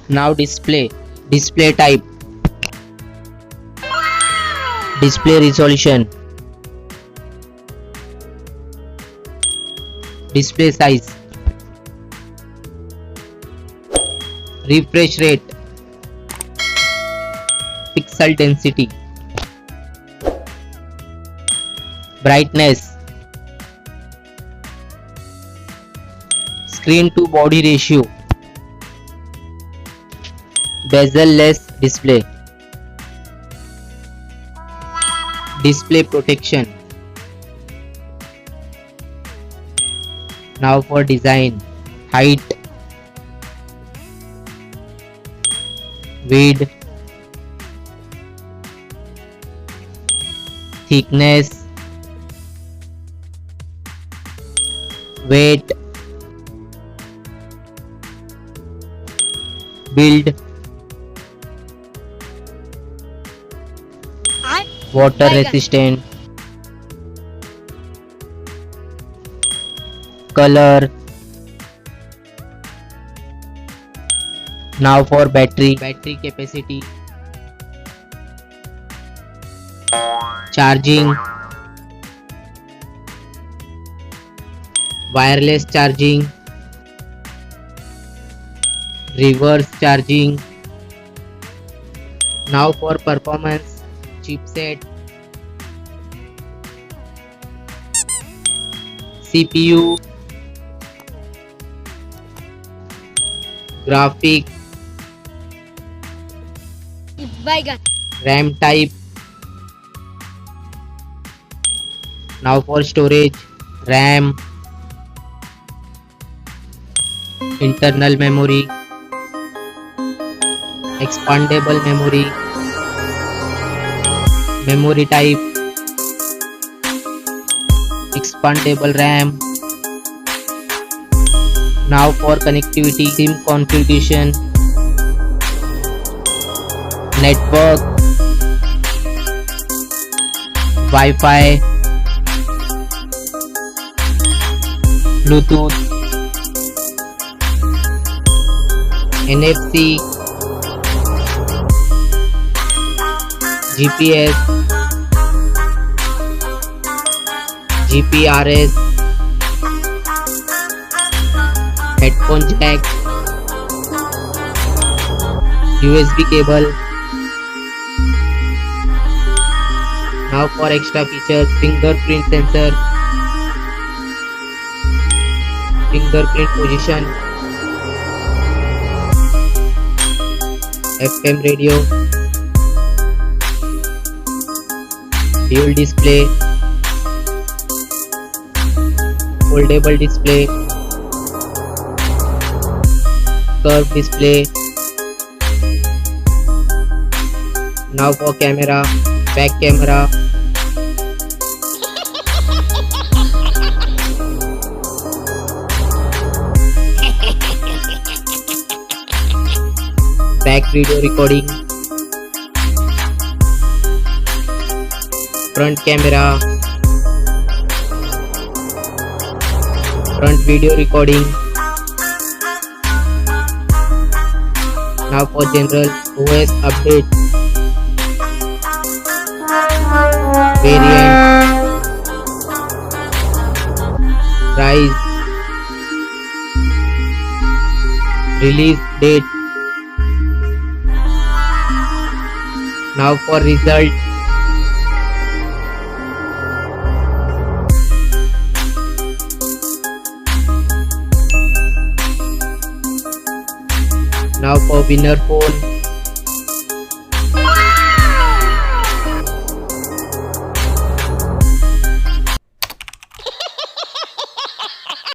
Now display type, display resolution, display size, refresh rate, pixel density, brightness, screen to body ratio, bezel-less display, display protection. Now for design, height, width, thickness, weight, build, water resistant, color. Now for battery capacity, charging, wireless charging, reverse charging. Now for performance, chipset, CPU, graphic, RAM type. Now for storage, RAM, internal memory, expandable memory, memory type, expandable RAM. Now for connectivity, SIM configuration, network, Wi-Fi, Bluetooth, NFC, GPS, GPRS, headphone jack, USB cable. Now for extra features, fingerprint sensor, fingerprint position, FM radio, dual display, foldable display, curved display. Now for camera, back camera, back video recording, front camera, front video recording. Now for general OS update, variant, price, release date. Now for result, now for winner phone,